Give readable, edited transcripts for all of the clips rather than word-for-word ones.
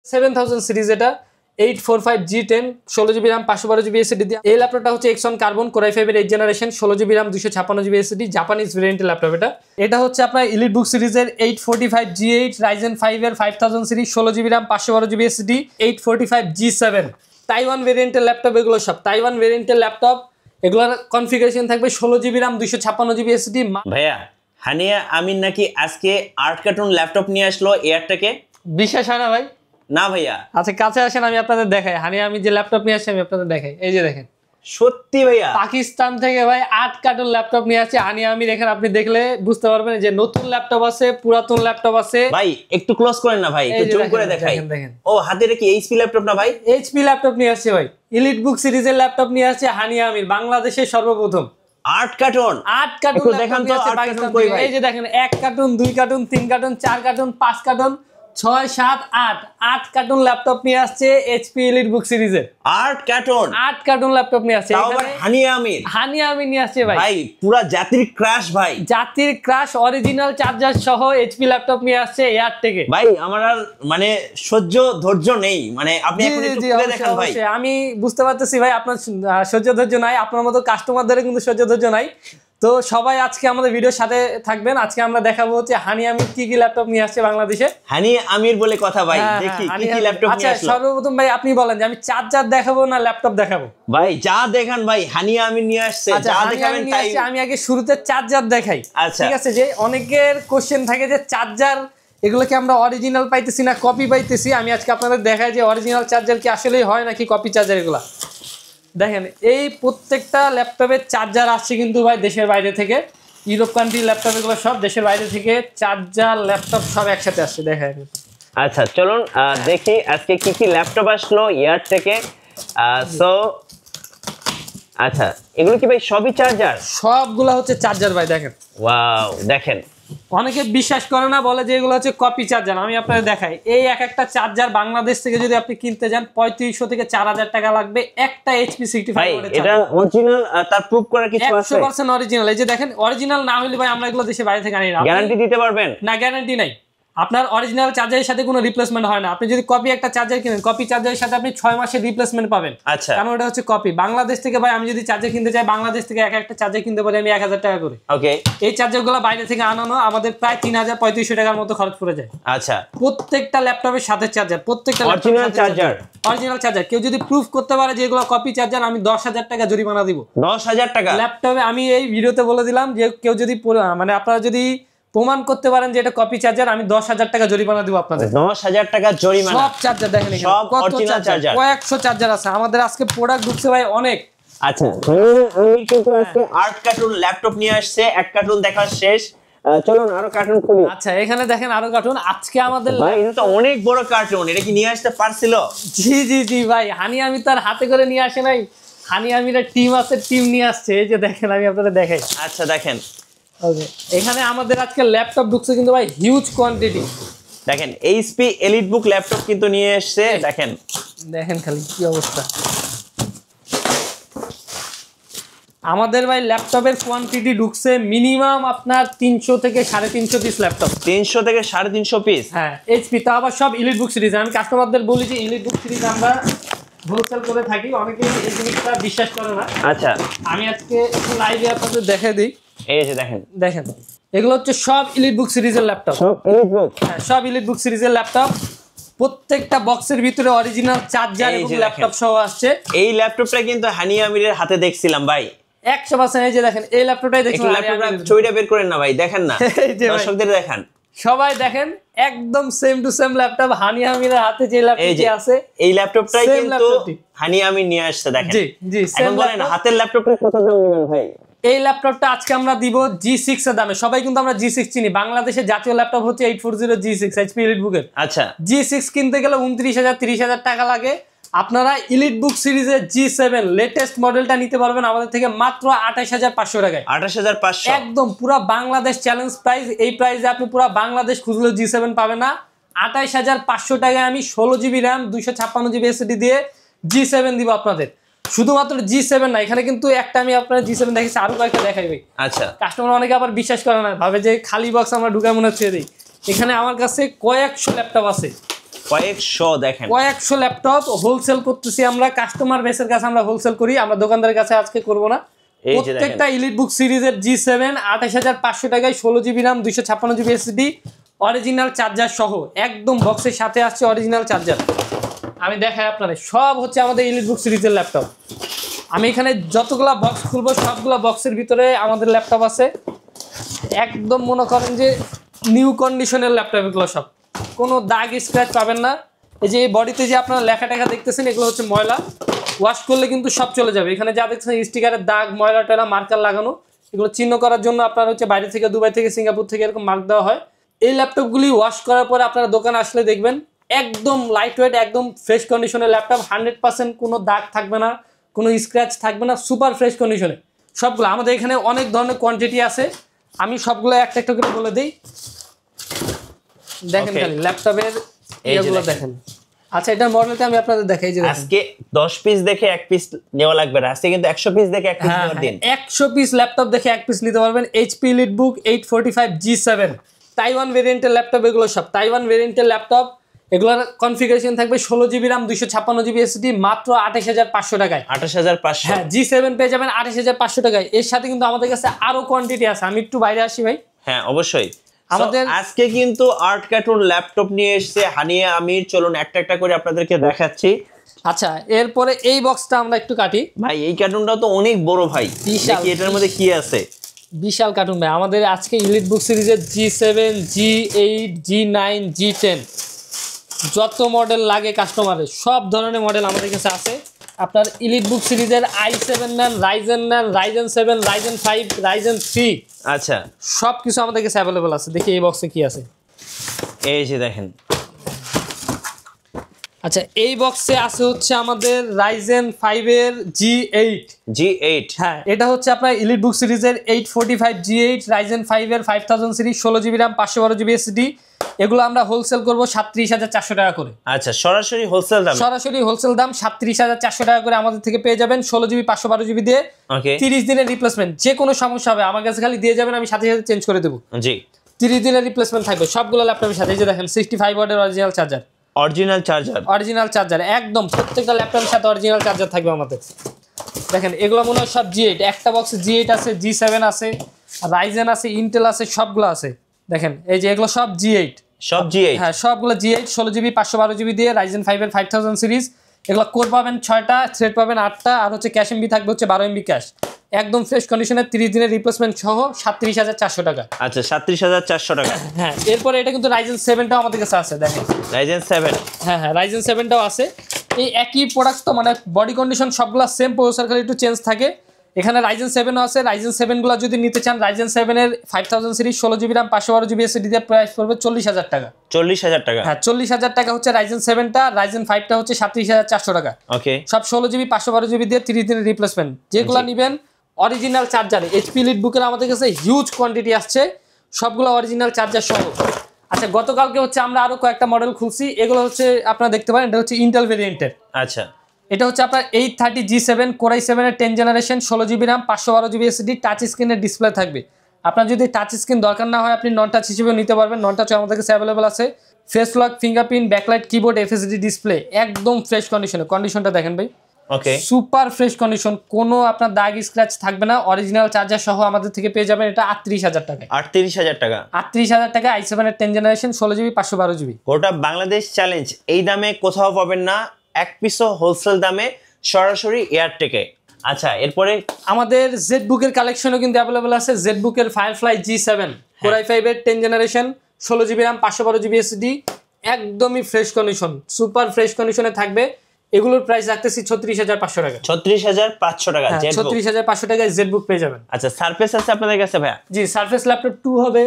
7000 series, এটা 845G10 16GB RAM 512GB SSD দিয়ে। এই ল্যাপটপটা হচ্ছে Exxon Carbon Core i5 এর 8 generation 16GB RAM 256GB SSD Japanese ভেরিয়েন্টের ল্যাপটপ। এটা হচ্ছে আপনার EliteBook সিরিজের 845G8 Ryzen 5 এর 5000 series 16GB RAM 512GB SSD 845G7 Taiwan ভেরিয়েন্টের ল্যাপটপ। এগুলো সব তাইওয়ান ভেরিয়েন্টের ল্যাপটপ। এগুলোর কনফিগারেশন থাকবে 16GB RAM 256GB SSD। ভাইয়া হানিয়া আমিন নাকি আজকে 8 কার্টুন ল্যাপটপ নিয়ে আসলো এয়ারটেকে, বিশ্বাস হয় না ভাই? না ভাইয়া। আচ্ছা কাছে আসেন, আমি আপনাদের দেখাই। হানিয়া আমি যে ল্যাপটপ নিয়ে আসছি আমি আপনাদের দেখাই। এই যে দেখেন, সত্যি ভাইয়া পাকিস্তান থেকে ভাই 8 কার্টুন ল্যাপটপ নিয়ে আসছে হানিয়া আমি। দেখেন, আপনি দেখলে বুঝতে পারবেন যে নতুন ল্যাপটপ আছে, পুরাতন ল্যাপটপ আছে। ভাই একটু ক্লোজ করেন না ভাই, একটু জুম করে দেখাই। ও হাতে কি এইচপি ল্যাপটপ না ভাই? এইচপি ল্যাপটপ নিয়ে আসছে ভাই। EliteBook সিরিজের ল্যাপটপ নিয়ে আসছে হানিয়া আমির, বাংলাদেশের সর্বপ্রথম। 8 কার্টুন দেখান তো। এই যে দেখেন, 1 cartoon 2 cartoon 3 cartoon 4 cartoon 5 cartoon 6 7 8 cartoon laptop নিয়ে আসছে এইচপি EliteBook সিরিজের। 8 কার্টুন ল্যাপটপ নিয়ে আসছে হানিয়া আমির নিয়ে আসছে ভাই। ভাই পুরা জাতির ক্রাশ ভাই, জাতির ক্রাশ অরিজিনাল চার্জার সহ এইচপি ল্যাপটপ নিয়ে আসছে এয়ার থেকে। ভাই আমার আর মানে ধৈর্য নেই, মানে আপনি এখন একটু খুলে দেখান ভাই। আমি বুঝতে পারতেছি ভাই আপনার ধৈর্য নাই, আপনার মতো কাস্টমারদের কিন্তু ধৈর্য নাই। তো সবাই আজকে আমাদের ভিডিওর সাথে থাকবেন। আজকে আমরা দেখাবো হচ্ছে হানিয়া আমির কি ল্যাপটপ নিয়ে আসছে বাংলাদেশে। হানিয়া আমির বলে কথা ভাই, দেখি কি ল্যাপটপ নিয়ে আসলো। সর্বপ্রথম ভাই আপনি বলেন যে আমি চার্জার দেখাবো না ল্যাপটপ দেখাবো? ভাই যা দেখান ভাই, হানিয়া আমির নিয়ে আসছে, যা দেখাবেন তাই। আমি আগে শুরুতে চার্জার দেখাই, ঠিক আছে? যে অনেকের কোশ্চেন থাকে যে চার্জার এগুলোকে আমরা অরিজিনাল পাইতেছি না কপি পাইতেছি। আমি আজকে আপনাদের দেখাই যে অরিজিনাল চার্জার কি আসলেই হয় নাকি কপি চার্জার। এগুলা দেখেন, এই প্রত্যেকটা ল্যাপটপের চার্জার আসছে কিন্তু ভাই দেশের বাইরে থেকে। ইউরোপ কান্ট্রি ল্যাপটপ এগুলো সব দেশের বাইরে থেকে চার্জার ল্যাপটপ সব একসাথে আসছে। দেখেন, আচ্ছা চলুন দেখি আজকে কি ল্যাপটপ আসলো ইয়ার থেকে। সো আচ্ছা এগুলো কি ভাই সবই চার্জার? সবগুলো হচ্ছে চার্জার ভাই। দেখেন, ওয়াও দেখেন। অনেকে বিশ্বাস করে না, বলে যে এগুলো হচ্ছে কপি চার্জার। আমি আপনাদের দেখাই, এই একটা চার্জার বাংলাদেশ থেকে যদি আপনি কিনতে যান 3500 থেকে 4000 টাকা লাগবে। একটা এইচপি 65 এটা অরিজিনাল, তার প্রুফ করার কিছু আছে? 100% অরিজিনাল। এই যে দেখেন, অরিজিনাল না হলে ভাই আমরা এগুলো দেশে বাইরে থেকে আনি না। গ্যারান্টি দিতে পারবেন? না, গ্যারান্টি নাই। আপনার অরিজিনাল চার্জারের সাথে কোনো রিপ্লেসমেন্ট হয় না। আপনি যদি কপি একটা চার্জার কিনেন, কপি চার্জারের সাথে আপনি 6 মাসের রিপ্লেসমেন্ট পাবেন। আচ্ছা, কারণ ওটা হচ্ছে কপি। বাংলাদেশ থেকে ভাই আমি যদি চার্জার কিনতে চাই, বাংলাদেশ থেকে একটা চার্জার কিনতে পারি আমি 1000 টাকা করে। ওকে। এই চার্জারগুলো বাইরে থেকে আনানো আমাদের প্রায় 3500 টাকার মতো খরচ পড়ে যায়। আচ্ছা, প্রত্যেকটা ল্যাপটপের সাথে চার্জার, প্রত্যেকটা অরিজিনাল চার্জার। কেউ যদি প্রুফ করতে পারে যে এগুলো কপি চার্জার, আমি 10,000 টাকা জরিমানা দিব। 10,000 টাকা ল্যাপটপে? আমি এই ভিডিওতে বলে দিলাম যে কেউ যদি মানে আপনারা যদি প্রমাণ করতে পারেন যে এটা কপি চার্জার, আমি 10,000 টাকা জরিমানা দিব আপনাদের। 10,000 টাকা জরিমানা? সব চার্জার দেখেন, সব অরিজিনাল চার্জার, কয়েকশো চার্জার আছে আমাদের। আজকে প্রোডাক্ট ঢুকছে ভাই অনেক। আচ্ছা, আমি কিন্তু আজকে 8 কার্টুন ল্যাপটপ নিয়ে আসছে। এক কার্টুন দেখা শেষ, চলুন আরো কার্টুন খুলি। আচ্ছা, এখানে দেখেন আরো কার্টুন। আজকে আমাদের ভাই এটা তো অনেক বড় কার্টুন, এটা কি নিয়ে আসতে পারছিল? জি ভাই, হানিয়া আমির তার হাতে করে নিয়ে আসে নাই। হানিয়া আমিরের টিম আছে, টিম নিয়ে আসছে। এই যে দেখেন, আমি আপনাদের দেখাই। আচ্ছা দেখেন, ওকে, এখানে আমাদের আজকে ল্যাপটপ ঢুকছে কিন্তু ভাই হিউজ কোয়ান্টিটি। দেখেন এইচপি EliteBook ল্যাপটপ কিন্তু নিয়ে এসেছে। দেখেন খালি কি অবস্থা। আমাদের ভাই ল্যাপটপের কোয়ান্টিটি ঢুকছে মিনিমাম আপনার 300 থেকে 350 পিস ল্যাপটপ। 300 থেকে 350 পিস? হ্যাঁ, এইচপি, তা আবার সব EliteBook সিরিজ। আমি কাস্টমারদের বলি যে EliteBook সিরিজ আমরা হোলসেল করে থাকি, অনেকে এই জিনিসটা বিশ্বাস করে না। আচ্ছা, আমি আজকে লাইভে আপনাদের দেখাই দিই। এই যে দেখেন এগুলো হচ্ছে সব EliteBook সিরিজের ল্যাপটপ। সব EliteBook? হ্যাঁ, সব EliteBook সিরিজের ল্যাপটপ। প্রত্যেকটা বক্সের ভিতরে অরিজিনাল চার্জার এবং ল্যাপটপ সহ আসছে। এই ল্যাপটপটা কিন্তু হানিয়া আমিরের হাতে দেখছিলাম ভাই, 100%। এই যে দেখেন, এই ল্যাপটপটাই দেখছিলাম। ল্যাপটপটা ছবিটা বের করেন না ভাই, দেখেন না, দর্শকদের দেখান। সবাই দেখেন, একদম same to same laptop Hania আমিরের হাতে যে ল্যাপটপটি আছে। এই ল্যাপটপটাই কিন্তু হানিয়া আমির নিয়ে আসছে। দেখেন, জি এখন বলেন হাতের ল্যাপটপটা কত দাম নেবেন ভাই? এই ল্যাপটপটা আজকে আমরা দিব G6 এর দামে। সবাই কিন্তু আমরা G6 চিনি। বাংলাদেশের জাতীয় ল্যাপটপ হচ্ছে 840 G6 এইচপি EliteBook এর। আচ্ছা, G6 কিনতে গেলে 29,000 30,000 টাকা লাগে। আপনারা EliteBook সিরিজের G7 লেটেস্ট মডেলটা নিতে পারবেন আমাদের থেকে মাত্র 28,500 টাকায়। 28,500? একদম পুরো বাংলাদেশ চ্যালেঞ্জ প্রাইস। এই প্রাইসে আপনি পুরো বাংলাদেশ খুঁজলেও G7 পাবেন না। 28,500 টাকায় আমি 16GB RAM 256GB SSD দিয়ে G7 দিব আপনাদের। শুধুমাত্র G7 না, এখানে কিন্তু একটা আমি আপনার G7 দেখেছি, আরো কয়েকটা দেখাই ভাই। আচ্ছা, কাস্টমার অনেকে আবার বিশ্বাস করে না, ভাবে যে খালি বক্স আমরা ঢুকা মনে হচ্ছে দিই। এখানে আমার কাছে কয়েকশো ল্যাপটপ আছে। কয়েকশো, দেখেন কয়েকশো ল্যাপটপ হোলসেল করতেছি আমরা, কাস্টমার বেসের কাছে আমরা হোলসেল করি, আমরা দোকানদারের কাছে আজকে করব না। প্রত্যেকটা এলিট বুক সিরিজের G7 28500 টাকায় 16GB RAM 256GB SSD original charger সহ, একদম বক্সের সাথে আসছে অরিজিনাল চার্জার। আমি দেখাই আপনাদের, সব হচ্ছে আমাদের এলিট বুক সিরিজের ল্যাপটপ। আমি এখানে যতগুলা বক্স খুলবো সবগুলা বক্সের ভিতরে আমাদের ল্যাপটপ আছে, একদম মনে করেন যে নিউ কন্ডিশনের ল্যাপটপ এগুলো সব, কোনো দাগ স্ক্র্যাচ পাবেন না। এই যে এই বডিতে যে আপনারা লেখা টেখা দেখতেছেন এগুলো হচ্ছে ময়লা, ওয়াশ করলে কিন্তু সব চলে যাবে। এখানে যা দেখছেন স্টিকারের দাগ, ময়লা টয়লা, মার্কার লাগানো, এগুলো চিহ্ন করার জন্য আপনার হচ্ছে বাইরে থেকে, দুবাই থেকে, সিঙ্গাপুর থেকে এরকম মার্ক দেওয়া হয়। এই ল্যাপটপগুলি ওয়াশ করার পরে আপনারা দোকানে আসলে দেখবেন একদম লাইট ওয়েট, একদম ফ্রেশ কন্ডিশনের ল্যাপটপ, 100% কোনো দাগ থাকবে না, কোনো স্ক্র্যাচ থাকবে না, সুপার ফ্রেশ কন্ডিশনে সবগুলো। আমাদের এখানে অনেক ধরনের কোয়ান্টিটি আছে, আমি সবগুলো একটা একটা করে বলে দিই। দেখেন খালি ল্যাপটপের এইগুলো দেখেন। আচ্ছা, এটা মডেলটা আমি আপনাদের দেখাই যে আজকে 10 পিস দেখে 1 পিস নেওয়া লাগবে না, আজকে কিন্তু 100 পিস দেখে 1 পিস নেওয়ার দিন। 100 পিস ল্যাপটপ দেখে 1 পিস নিতে পারবেন। HP EliteBook 845 G7 তাইওয়ান ভেরিয়েন্টের ল্যাপটপ, এগুলো সব তাইওয়ান ভেরিয়েন্টের ল্যাপটপ। এগুলোর কনফিগারেশন থাকবে 16GB RAM 256GB SSD মাত্র 28500 টাকায়। 28500, হ্যাঁ, G7 পেয়ে যাবেন 28500 টাকায়। এর সাথে কিন্তু আমাদের কাছে আরো কোয়ান্টিটি আছে, আমি একটু বাইরে আসি ভাই। হ্যাঁ অবশ্যই। আমাদের আজকে কিন্তু আর্ট কার্টুন ল্যাপটপ নিয়ে এসেছে হানিয়া আমির, চলুন একটা একটা করে আপনাদেরকে দেখাচ্ছি। আচ্ছা, এরপরে এই বক্সটা আমরা একটু কাটি। ভাই এই কার্টুনটা তো অনেক বড় ভাই, দেখি এটার মধ্যে কি আছে। বিশাল কার্টুন ভাই। আমাদের আজকে EliteBook সিরিজের G7, G8, G9, G10 যত মডেল লাগে কাস্টমারের, সব ধরনের মডেল আমাদের কাছে আছে। আপনার EliteBook সিরিজের i7 নেন, Ryzen নেন, Ryzen 7, Ryzen 5, Ryzen 3, আচ্ছা সব কিছু আমাদের কাছে অ্যাভেলেবল আছে। দেখি এই বক্সে কি আছে। এই যে দেখেন, আচ্ছা এই বক্সে আছে হচ্ছে আমাদের Ryzen 5 এর G8। হ্যাঁ, এটা হচ্ছে আপনার EliteBook সিরিজের 845 G8 Ryzen 5 এর 5000 series 16GB RAM 512GB SSD। এগুলো আমরা হোলসেল করব 37400 টাকা করে। আচ্ছা, সরাসরি হোলসেল দাম? সরাসরি হোলসেল দাম 37400 টাকা করে আমাদের থেকে পেয়ে যাবেন 16GB 512GB দিয়ে। ওকে, 30 দিনের রিপ্লেসমেন্ট, যে কোনো সমস্যা হবে আমার কাছে খালি দিয়ে যাবেন, আমি সাথে সাথে চেঞ্জ করে দেব। জি, 30 দিনের রিপ্লেসমেন্ট থাকবে সবগুলো ল্যাপটপের সাথে। এই যে দেখেন 65 ওয়াটের অরিজিনাল চার্জার, একদম প্রত্যেকটা ল্যাপটপের সাথে অরিজিনাল চার্জার থাকবে আমাদের। দেখেন এগুলো মনে হয় সব G8, একটা বক্সে G8 আছে, G7 আছে, Ryzen আছে, Intel আছে, সবগুলো আছে। দেখেন এই যে এগুলো সব G8, হ্যাঁ সবগুলো G8 16GB 512GB দিয়ে Ryzen 5 এর 5000 সিরিজ। এগুলো কোর পাবেন 6টা, থ্রেড পাবেন 8টা, আর হচ্ছে ক্যাশ এমবি থাকবে হচ্ছে 12 MB ক্যাশ, একদম ফ্রেশ কন্ডিশনে 30 দিনের রিপ্লেসমেন্ট সহ 37400 টাকা। আচ্ছা, 37400 টাকা। হ্যাঁ, এরপরে এটা কিন্তু Ryzen 7টাও আমাদের কাছে আছে। দেখেন Ryzen 7, হ্যাঁ Ryzen 7টাও আছে। এই একই প্রোডাক্ট তো, মানে বডি কন্ডিশন সবগুলো সেম, প্রসেসর খালি একটু চেঞ্জ থাকে। এখানে Ryzen 7ও আছে। Ryzen 7 গুলো যদি নিতে চান, Ryzen 7 এর 5000 series 16GB RAM 512GB SSD দিয়ে প্রাইস পড়বে 40000 টাকা। 40000 টাকা? হ্যাঁ 40000 টাকা হচ্ছে Ryzen 7টা, Ryzen 5টা হচ্ছে 37400 টাকা। ওকে, সব 16GB 512GB দিয়ে 30 দিনের রিপ্লেসমেন্ট। যেগুলো নেবেন অরিজিনাল চার্জার, HP EliteBook এর আমাদের কাছে হিউজ কোয়ান্টিটি আসছে, সবগুলো অরিজিনাল চার্জার সহ। আচ্ছা, গতকালকে হচ্ছে আমরা আরো কয়েকটা মডেল খুলছি, এগুলো হচ্ছে আপনারা দেখতে পারেন, এটা হচ্ছে ইন্টেল ভেরিয়েন্টের। আচ্ছা, এটা হচ্ছে আপনার 830 G7 Core i7 এর 10 generation 16GB RAM 512GB SSD, touch স্ক্রিনের ডিসপ্লে থাকবে। আপনার যদি টাচ স্ক্রিন দরকার না হয়, আপনি নন টাচ হিসেবেও নিতে পারবেন। নন টাচ আমাদের কাছে অ্যাভেলেবল আছে। Face lock, fingerprint, backlight, keyboard, FSD display, একদম ফ্রেশ কন্ডিশনে। কন্ডিশনটা দেখেন ভাই, ওকে, সুপার ফ্রেশ কন্ডিশন, কোনো আপনার দাগ স্ক্র্যাচ থাকবে না। অরিজিনাল চার্জার সহ আমাদের থেকে পেয়ে যাবেন এটা 38000 টাকায়। 38000 টাকা? 38000 টাকা i7 এর 10 জেনারেশন 16GB 512GB। গোটা বাংলাদেশ চ্যালেঞ্জ, এই দামে কোথাও পাবেন না, এক পিসও হোলসেল দামে, সরাসরি এয়ারটেকে। আচ্ছা, এরপরে আমাদের ZBook এর কালেকশনও কিন্তু অ্যাভেলেবল আছে। ZBook এর Firefly G7 Core i5 এর 10 generation 16GB RAM 512GB SSD, একদমই ফ্রেশ কন্ডিশন, সুপার ফ্রেশ কন্ডিশনে থাকবে। এগুলোর প্রাইস রাখতেছি 36500 টাকা। 36500 টাকা? 36500 টাকায় ZBook পেয়ে যাবেন। আচ্ছা, সারফেস আছে আপনাদের কাছে ভাইয়া? জি, সারফেস ল্যাপটপ 2 হবে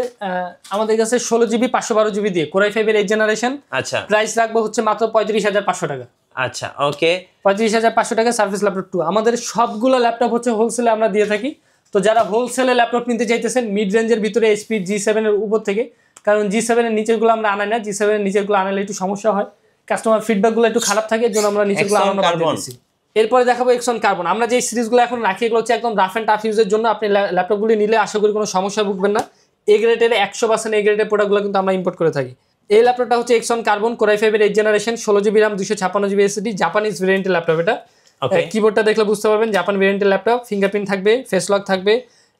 আমাদের কাছে 16GB 512GB দিয়ে, Core i5 এর 8 জেনারেশন। আচ্ছা, প্রাইস রাখবো হচ্ছে মাত্র 35500 টাকা। আচ্ছা, ওকে, 35500 টাকা সারফেস ল্যাপটপ 2। আমাদের সবগুলো ল্যাপটপ হচ্ছে হোলসেলে আমরা দিয়ে থাকি। তো যারা হোলসেলে ল্যাপটপ নিতে চাইতেছেন মিড রেঞ্জের ভিতরে HP G7 এর উপর থেকে, কারণ G7 এর নিচেরগুলো আমরা আনাই না, G7 এর নিচেরগুলো আনালে একটু সমস্যা হয়, কাস্টমার ফিডব্যাকগুলো একটু খারাপ থাকে, এর জন্য আমরা নিচেরগুলো আনানো বাদ দিয়েছি। এরপরে দেখাবো এক্সন কার্বন। আমরা যে সিরিজগুলো এখন রাখি এগুলো হচ্ছে একদম রাফ এন্ড টাফ ইউজের জন্য। আপনি ল্যাপটপগুলি নিলে আশা করি কোনো সমস্যা ভুগবেন না। এ গ্রেডের 100% এ গ্রেডের প্রোডাক্টগুলো কিন্তু আমরা ইম্পোর্ট করে থাকি। এই ল্যাপটপটা হচ্ছে এক্সন কার্বন কোর i5 এর 8 generation 16GB RAM 256GB SSD Japanese ভেরিয়েন্টের ল্যাপটপ এটা। কিবোর্ডটা দেখলে বুঝতে পারবেন জাপান ভেরিয়েন্টের ল্যাপটপ, ফিঙ্গারপ্রিন্ট থাকবে, ফেস লক থাকবে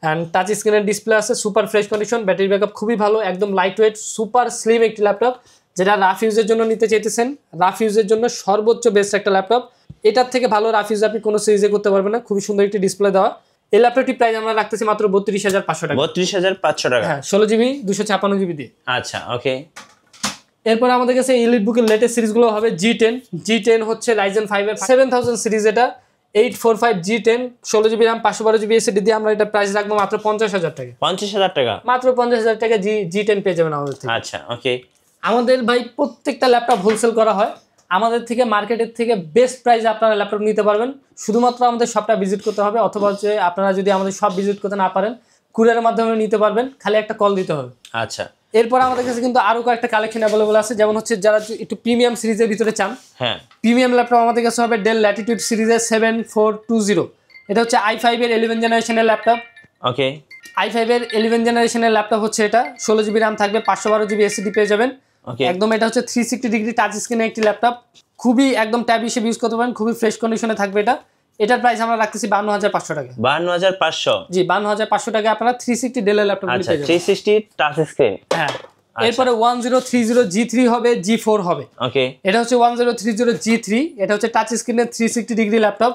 অ্যান্ড টাচ স্ক্রিনের ডিসপ্লে আছে, super fresh condition, battery backup খুবই ভালো, একদম লাইট ওয়েট সুপার স্লিম একটি ল্যাপটপ। যেটা রাফ ইউজের জন্য নিতে চাইতেছেন, রাফ ইউজের জন্য সর্বোচ্চ বেস্ট একটা ল্যাপটপ। এটার থেকে ভালো রাফ ইউজ আপনি কোনো সিরিজে করতে পারবেন না, খুবই সুন্দর একটি ডিসপ্লে দেওয়া। এই ল্যাপটপটি প্রাইস আমরা রাখতেছি মাত্র 32,500 টাকা। 32,500 টাকা, হ্যাঁ 16GB 256GB দিয়ে। আচ্ছা ওকে। এরপর আমাদের কাছে এলিট বুকের লেটেস্ট সিরিজগুলো হবে G10 হচ্ছে Ryzen 5 এর 7000 সিরিজ, এটা 845 G10 16GB RAM 512GB SSD দিয়ে আমরা এটা প্রাইস রাখবো মাত্র 50,000 টাকা। 50,000 টাকা, মাত্র 50,000 টাকা G10 পেয়ে যাবেন আমাদের থেকে। আচ্ছা ওকে। আমাদের ভাই প্রত্যেকটা ল্যাপটপ হোলসেল করা হয়, আমাদের থেকে মার্কেটের থেকে বেস্ট প্রাইসে আপনারা ল্যাপটপ নিতে পারবেন। শুধুমাত্র আমাদের শপটা ভিজিট করতে হবে, অথবা হচ্ছে আপনারা যদি আমাদের শপ ভিজিট করতে না পারেন কুরিয়ারের মাধ্যমে নিতে পারবেন, খালি একটা কল দিতে হবে। আচ্ছা এরপর আমাদের কাছে কিন্তু আরো কয়েকটা কালেকশন অ্যাভেলেবল আছে, যেমন হচ্ছে যারা একটু প্রিমিয়াম সিরিজের ভিতরে চান, হ্যাঁ প্রিমিয়াম ল্যাপটপ আমাদের কাছে হবে ডেল ল্যাটিটিউড সিরিজের 7420। এটা হচ্ছে i5 এর 11 জেনারেশনের ল্যাপটপ। ওকে, i5 এর 11 জেনারেশনের ল্যাপটপ হচ্ছে এটা, 16GB RAM থাকবে, 512GB SSD পেয়ে যাবেন। ওকে, একদম এটা হচ্ছে 360 ডিগ্রি টাচ স্ক্রিনের একটি ল্যাপটপ, খুবই একদম ট্যাব হিসেবে ইউজ করতে পারেন, খুবই ফ্রেশ কন্ডিশনে থাকবে এটা। এটার প্রাইস আমরা রাখতেছি 52,500 টাকা। 52,500, জি 52,500 টাকা আপনারা 360 ডেলের ল্যাপটপ পেয়ে আচ্ছা যাবেন। 360 টাচ স্ক্রিন, হ্যাঁ। এরপরে 1030 G3 হবে, G4 হবে। ওকে, এটা হচ্ছে 1030 G3, এটা হচ্ছে টাচ স্ক্রিনের 360 ডিগ্রি ল্যাপটপ,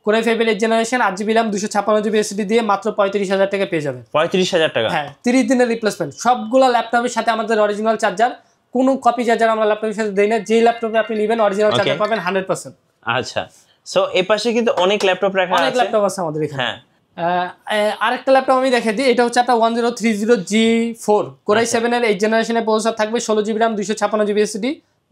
কোর i5 এর 8 generation 8GB RAM 256GB SSD দিয়ে মাত্র 35,000 টাকা পেয়ে যাবেন। 35,000 টাকা, হ্যাঁ 30 দিনের রিপ্লেসমেন্ট। সবগুলো ল্যাপটপের সাথে আমাদের অরিজিনাল চার্জার, কোনো কপি চার্জার আমরা ল্যাপটপের সাথে দেই না, যেই ল্যাপটপে আপনি নেবেন অরিজিনাল চার্জার পাবেন 100%। আচ্ছা, সো এই পাশে কিন্তু অনেক ল্যাপটপ রাখা আছে, অনেক ল্যাপটপ আছে আমাদের এখানে। হ্যাঁ। আরেকটা ল্যাপটপ আমি দেখাই দিই, এটা হচ্ছে আপনার 1030 G4 কোর i7 এর 8 জেনারেশনের প্রসেসর থাকবে, 16GB RAM 256GB SSD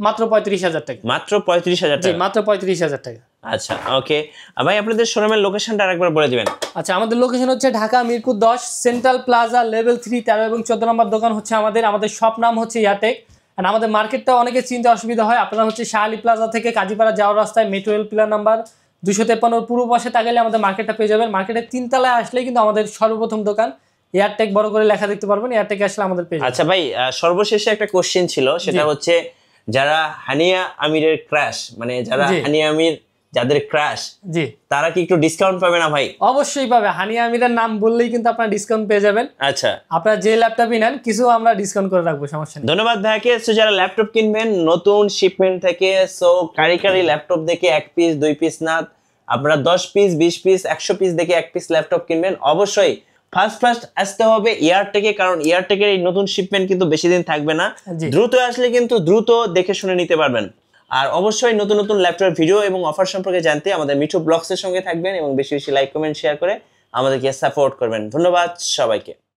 মাত্র 35,000 টাকা। মাত্র 35,000 জি টাকা, মাত্র 35,000 টাকা। আচ্ছা ওকে। ভাই আপনাদের শোরুমের লোকেশনটা আরেকবার বলে দিবেন। আচ্ছা, আমাদের লোকেশন হচ্ছে Dhaka Mirpur 10 central plaza level 3 13 এবং 14 নম্বর দোকান হচ্ছে আমাদের শপ নাম হচ্ছে ইয়ারটেক। আর আমাদের মার্কেটটা অনেকে চিনতে অসুবিধা হয়, আপনারা হচ্ছে শাহালি প্লাজা থেকে কাজীপাড়া যাওয়ার রাস্তায় মেট্রো রেল পিলার নাম্বার 253 পূর্ব পাশে তাকালে আমাদের মার্কেটটা পেয়ে যাবেন। মার্কেটের 3 তলায় আসলেই কিন্তু আমাদের সর্বপ্রথম দোকান, এয়ারটেক বড় করে লেখা দেখতে পারবেন, এয়ারটেকে আসলে আমাদের পেয়ে যাবেন। আচ্ছা ভাই, সর্বশেষে একটা কোশ্চেন ছিল, সেটা হচ্ছে যারা হানিয়া আমিরের ক্র্যাশ, মানে যারা হানিয়া আমির যাদের ক্র্যাশ, জি তারা কি একটু ডিসকাউন্ট পাবে না ভাই? অবশ্যই পাবে, হানিয়া আমিরের নাম বললেই কিন্তু আপনারা ডিসকাউন্ট পেয়ে যাবেন। আচ্ছা, আপনারা যে ল্যাপটপই নেন কিছু আমরা ডিসকাউন্ট করে রাখবো, সমস্যা নেই। ধন্যবাদ ভাইকে। সো যারা ল্যাপটপ কিনবেন নতুন শিপমেন্ট থেকে, সো কারি ল্যাপটপ দেখে 1 পিস 2 পিস না, আপনারা 10 পিস 20 পিস 100 পিস দেখে 1 পিস ল্যাপটপ কিনবেন, অবশ্যই ফার্স্ট আসতে হবে এয়ারটেকে, কারণ এয়ারটেকের এই নতুন শিপমেন্ট কিন্তু বেশি দিন থাকবে না, দ্রুত আসলে কিন্তু দ্রুত দেখে শুনে নিতে পারবেন। আর অবশ্যই নতুন নতুন ল্যাপটপের ভিডিও এবং অফার সম্পর্কে জানতে আমাদের মিঠু ব্লগসের সঙ্গে থাকবেন এবং বেশি বেশি লাইক কমেন্ট শেয়ার করে আমাদেরকে সাপোর্ট করবেন। ধন্যবাদ সবাইকে।